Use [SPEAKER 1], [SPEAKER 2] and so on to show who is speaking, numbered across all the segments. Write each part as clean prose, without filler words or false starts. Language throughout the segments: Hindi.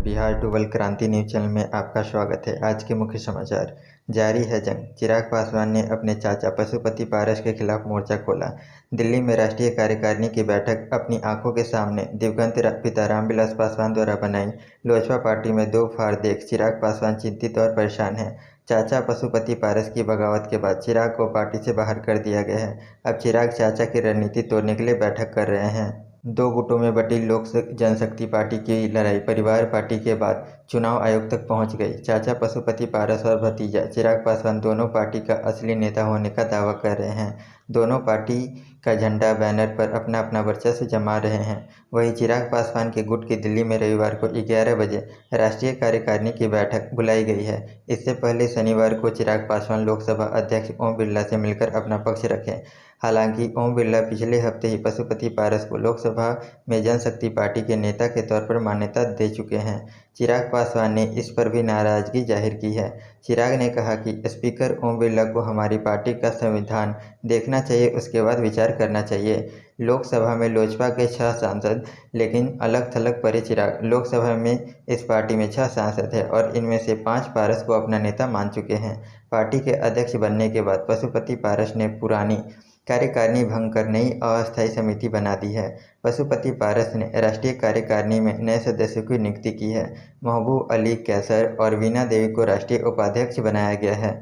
[SPEAKER 1] बिहार डुबल क्रांति न्यूज चैनल में आपका स्वागत है। आज के मुख्य समाचार। जारी है जंग, चिराग पासवान ने अपने चाचा पशुपति पारस के खिलाफ मोर्चा खोला। दिल्ली में राष्ट्रीय कार्यकारिणी की बैठक अपनी आंखों के सामने दिवंगत पिता रामविलास पासवान द्वारा बनाई। लोजपा पार्टी में दो फाड़ देख चिराग पासवान चिंतित और परेशान हैं। चाचा पशुपति पारस की बगावत के बाद चिराग को पार्टी से बाहर कर दिया गया है। अब चिराग चाचा की रणनीति तोड़ने के लिए बैठक कर रहे हैं। दो गुटों में बटी लोक जनशक्ति पार्टी की लड़ाई परिवार पार्टी के बाद चुनाव आयोग तक पहुंच गई। चाचा पशुपति पारस और भतीजा चिराग पासवान दोनों पार्टी का असली नेता होने का दावा कर रहे हैं। दोनों पार्टी का झंडा बैनर पर अपना अपना वर्चस्व जमा रहे हैं। वहीं चिराग पासवान के गुट की दिल्ली में रविवार को 11 बजे राष्ट्रीय कार्यकारिणी की बैठक बुलाई गई है। इससे पहले शनिवार को चिराग पासवान लोकसभा अध्यक्ष ओम बिरला से मिलकर अपना पक्ष रखें। हालांकि ओम बिरला पिछले हफ्ते ही पशुपति पारस को लोकसभा में जनशक्ति पार्टी के नेता के तौर पर मान्यता दे चुके हैं। चिराग पासवान ने इस पर भी नाराजगी जाहिर की है। चिराग ने कहा कि स्पीकर ओम बिरला को हमारी पार्टी का संविधान देखना चाहिए, उसके बाद विचार करना चाहिए। लोकसभा में लोजपा के 6 सांसद, लेकिन अलग थलग पड़े चिराग। लोकसभा में इस पार्टी में 6 सांसद हैं और इनमें से 5 पारस को अपना नेता मान चुके हैं। पार्टी के अध्यक्ष बनने के बाद पशुपति पारस ने पुरानी कार्यकारिणी भंग कर नई अस्थायी समिति बना दी है। पशुपति पारस ने राष्ट्रीय कार्यकारिणी में नए सदस्यों की नियुक्ति की है। महबूब अली कैसर और वीणा देवी को राष्ट्रीय उपाध्यक्ष बनाया गया है।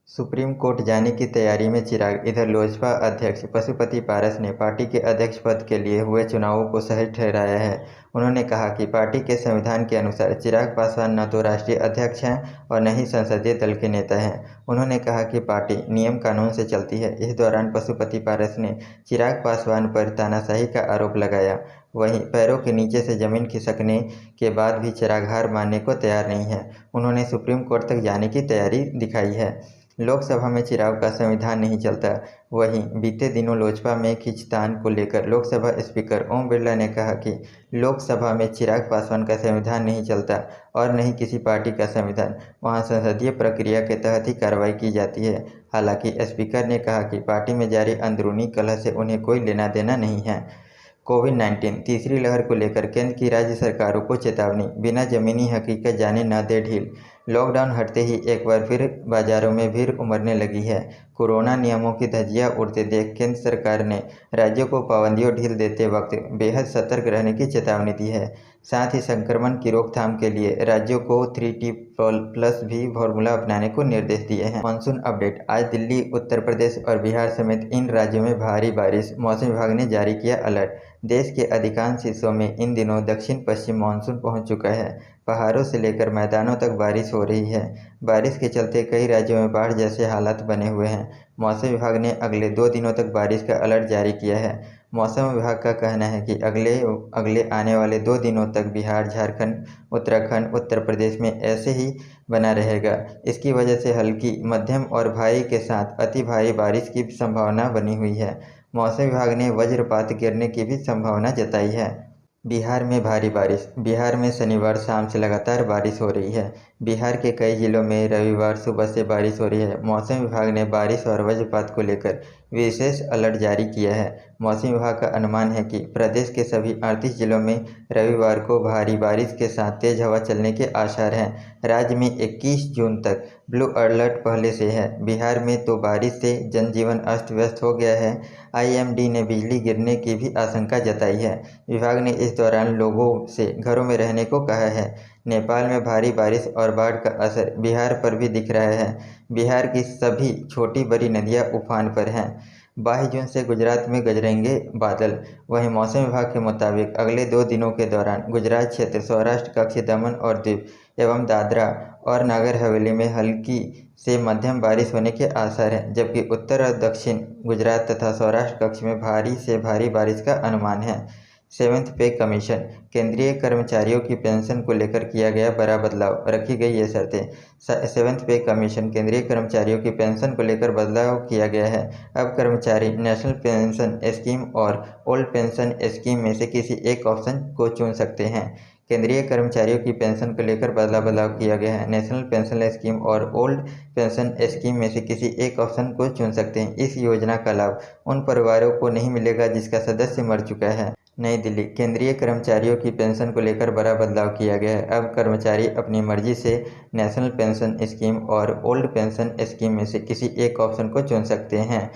[SPEAKER 1] सुप्रीम कोर्ट जाने की तैयारी में चिराग। इधर लोजपा अध्यक्ष पशुपति पारस ने पार्टी के अध्यक्ष पद के लिए हुए चुनावों को सही ठहराया है। उन्होंने कहा कि पार्टी के संविधान के अनुसार चिराग पासवान न तो राष्ट्रीय अध्यक्ष हैं और न ही संसदीय दल के नेता हैं। उन्होंने कहा कि पार्टी नियम कानून से चलती है। इस दौरान पशुपति पारस ने चिराग पासवान पर तानाशाही का आरोप लगाया। वहीं पैरों के नीचे से जमीन खिसकने के बाद भी चिराग हार मानने को तैयार नहीं है। उन्होंने सुप्रीम कोर्ट तक जाने की तैयारी दिखाई है। लोकसभा में चिराग का संविधान नहीं चलता। वहीं बीते दिनों लोजपा में खींचतान को लेकर लोकसभा स्पीकर ओम बिरला ने कहा कि लोकसभा में चिराग पासवान का संविधान नहीं चलता और न ही किसी पार्टी का संविधान। वहां संसदीय प्रक्रिया के तहत ही कार्रवाई की जाती है। हालांकि स्पीकर ने कहा कि पार्टी में जारी अंदरूनी कलह से उन्हें कोई लेना देना नहीं है। कोविड-19 तीसरी लहर को लेकर केंद्र की राज्य सरकारों को चेतावनी। बिना जमीनी हकीकत जाने न दे ढील। लॉकडाउन हटते ही एक बार फिर बाजारों में भीड़ उमड़ने लगी है। कोरोना नियमों की धज्जियां उड़ते देख केंद्र सरकार ने राज्यों को पाबंदियों ढील देते वक्त बेहद सतर्क रहने की चेतावनी दी है। साथ ही संक्रमण की रोकथाम के लिए राज्यों को 3T+ भी फॉर्मूला अपनाने को निर्देश दिए हैं। Monsoon update. आज दिल्ली, उत्तर प्रदेश और बिहार समेत इन राज्यों में भारी बारिश। मौसम विभाग ने जारी किया अलर्ट। देश के अधिकांश हिस्सों में इन दिनों दक्षिण पश्चिम मानसून पहुंच चुका है। पहाड़ों से लेकर मैदानों तक बारिश हो रही है। बारिश के चलते कई राज्यों में बाढ़ जैसे हालात बने हुए हैं। मौसम विभाग ने अगले 2 दिनों तक बारिश का अलर्ट जारी किया है। मौसम विभाग का कहना है कि अगले आने वाले 2 दिनों तक बिहार, झारखंड, उत्तराखंड, उत्तर प्रदेश में ऐसे ही बना रहेगा। इसकी वजह से हल्की, मध्यम और भारी के साथ अति भारी बारिश की संभावना बनी हुई है। मौसम विभाग ने वज्रपात गिरने की भी संभावना जताई है। बिहार में भारी बारिश। बिहार में शनिवार शाम से लगातार बारिश हो रही है। बिहार के कई जिलों में रविवार सुबह से बारिश हो रही है। मौसम विभाग ने बारिश और वज्रपात को लेकर विशेष अलर्ट जारी किया है। मौसम विभाग का अनुमान है कि प्रदेश के सभी 38 जिलों में रविवार को भारी बारिश के साथ तेज हवा चलने के आसार हैं। राज्य में 21 जून तक ब्लू अलर्ट पहले से है। बिहार में तो बारिश से जनजीवन अस्त व्यस्त हो गया है। IMD ने बिजली गिरने की भी आशंका जताई है। विभाग ने इस दौरान लोगों से घरों में रहने को कहा है। नेपाल में भारी बारिश और बाढ़ का असर बिहार पर भी दिख रहा है। बिहार की सभी छोटी बड़ी नदियां उफान पर हैं। 22 जून से गुजरात में गरजेंगे बादल। वहीं मौसम विभाग के मुताबिक अगले 2 दिनों के दौरान गुजरात क्षेत्र, सौराष्ट्र कक्ष, दमन और दीव एवं दादरा और नगर हवेली में हल्की से मध्यम बारिश होने के आसार हैं, जबकि उत्तर और दक्षिण गुजरात तथा सौराष्ट्र कक्ष में भारी से भारी बारिश का अनुमान है। 7th पे कमीशन। केंद्रीय कर्मचारियों की पेंशन को लेकर किया गया बड़ा बदलाव, रखी गई ये शर्तें। 7th पे कमीशन। केंद्रीय कर्मचारियों की पेंशन को लेकर बदलाव किया गया है। अब कर्मचारी नेशनल पेंशन स्कीम और ओल्ड पेंशन स्कीम में से किसी एक ऑप्शन को चुन सकते हैं। केंद्रीय कर्मचारियों की पेंशन को लेकर बदलाव किया गया है। नेशनल पेंशन स्कीम और ओल्ड पेंशन स्कीम में से किसी एक ऑप्शन को चुन सकते हैं। इस योजना का लाभ उन परिवारों को नहीं मिलेगा जिसका सदस्य मर चुका है। नई दिल्ली। केंद्रीय कर्मचारियों की पेंशन को लेकर बड़ा बदलाव किया गया है। अब कर्मचारी अपनी मर्जी से नेशनल पेंशन स्कीम और ओल्ड पेंशन स्कीम में से किसी एक ऑप्शन को चुन सकते हैं।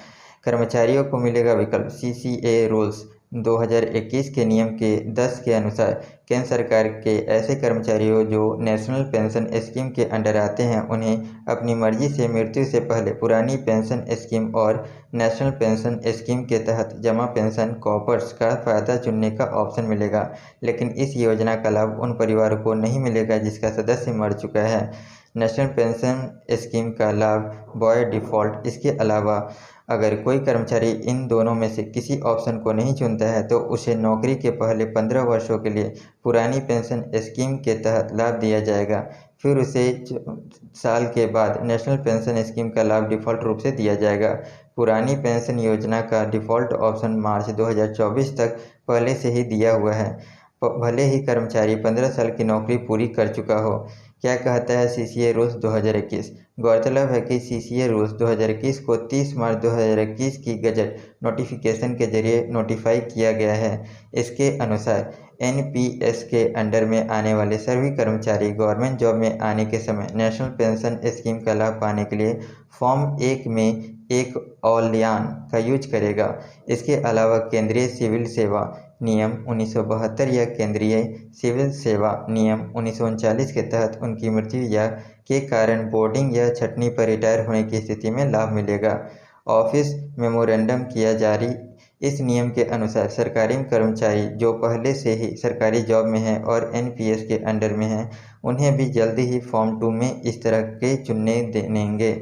[SPEAKER 1] कर्मचारियों को मिलेगा विकल्प। सीसीए रूल्स 2021 के नियम के 10 के अनुसार केंद्र सरकार के ऐसे कर्मचारियों जो नेशनल पेंशन स्कीम के अंडर आते हैं उन्हें अपनी मर्जी से मृत्यु से पहले पुरानी पेंशन स्कीम और नेशनल पेंशन स्कीम के तहत जमा पेंशन कॉर्पस का फ़ायदा चुनने का ऑप्शन मिलेगा। लेकिन इस योजना का लाभ उन परिवारों को नहीं मिलेगा जिसका सदस्य मर चुका है। नेशनल पेंशन स्कीम का लाभ बाय डिफ़ॉल्ट। इसके अलावा अगर कोई कर्मचारी इन दोनों में से किसी ऑप्शन को नहीं चुनता है तो उसे नौकरी के पहले 15 वर्षों के लिए पुरानी पेंशन स्कीम के तहत लाभ दिया जाएगा। फिर उसे साल के बाद नेशनल पेंशन स्कीम का लाभ डिफ़ॉल्ट रूप से दिया जाएगा। पुरानी पेंशन योजना का डिफ़ॉल्ट ऑप्शन मार्च 2024 तक पहले से ही दिया हुआ है, भले ही कर्मचारी 15 साल की नौकरी पूरी कर चुका हो। क्या कहता है सीसीए रूल्स 2021? गौरतलब है कि सीसीए रूल्स 2021 को 30 मार्च 2021 की गजट नोटिफिकेशन के जरिए नोटिफाई किया गया है। इसके अनुसार एनपीएस के अंडर में आने वाले सभी कर्मचारी गवर्नमेंट जॉब में आने के समय नेशनल पेंशन स्कीम का लाभ पाने के लिए फॉर्म 1 में एक ऑलयान का यूज करेगा। इसके अलावा केंद्रीय सिविल सेवा नियम 1972 या केंद्रीय सिविल सेवा नियम 1939 के तहत उनकी मृत्यु या के कारण बोर्डिंग या छटनी पर रिटायर होने की स्थिति में लाभ मिलेगा। ऑफिस मेमोरेंडम किया जारी। इस नियम के अनुसार सरकारी कर्मचारी जो पहले से ही सरकारी जॉब में हैं और एनपीएस के अंडर में हैं उन्हें भी जल्दी ही फॉर्म 2 में इस तरह के चुनने देंगे।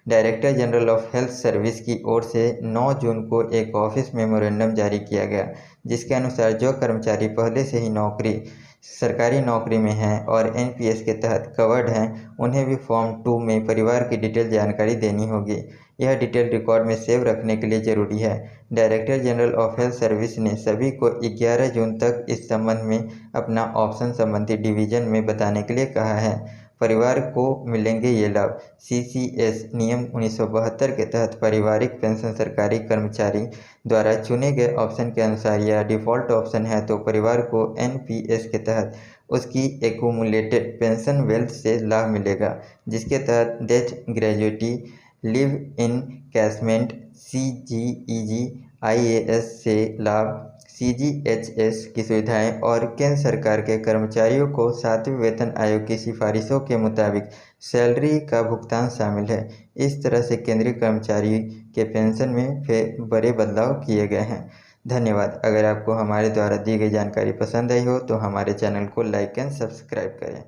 [SPEAKER 1] Director general of health service की ओर से 9 जून को एक ऑफिस मेमोरेंडम जारी किया गया जिसके अनुसार जो कर्मचारी पहले से ही सरकारी नौकरी में हैं और एनपीएस के तहत कवर्ड हैं उन्हें भी फॉर्म 2 में परिवार की डिटेल जानकारी देनी होगी। यह डिटेल रिकॉर्ड में सेव रखने के लिए ज़रूरी है। Director general of health service ने सभी को 11 जून तक इस संबंध में अपना ऑप्शन संबंधी डिवीजन में बताने के लिए कहा है। परिवार को मिलेंगे ये लाभ। सीसीएस नियम 1972 के तहत पारिवारिक पेंशन सरकारी कर्मचारी द्वारा चुने गए ऑप्शन के अनुसार यह डिफ़ॉल्ट ऑप्शन है तो परिवार को एनपीएस के तहत उसकी एक्यूमुलेटेड पेंशन वेल्थ से लाभ मिलेगा जिसके तहत death, gratuity, leave in encashment, सीजीईजी, आईएएस से लाभ, सीजीएचएस की सुविधाएं और केंद्र सरकार के कर्मचारियों को 7वें वेतन आयोग की सिफारिशों के मुताबिक सैलरी का भुगतान शामिल है। इस तरह से केंद्रीय कर्मचारी के पेंशन में बड़े बदलाव किए गए हैं। धन्यवाद। अगर आपको हमारे द्वारा दी गई जानकारी पसंद आई हो तो हमारे चैनल को लाइक एंड सब्सक्राइब करें।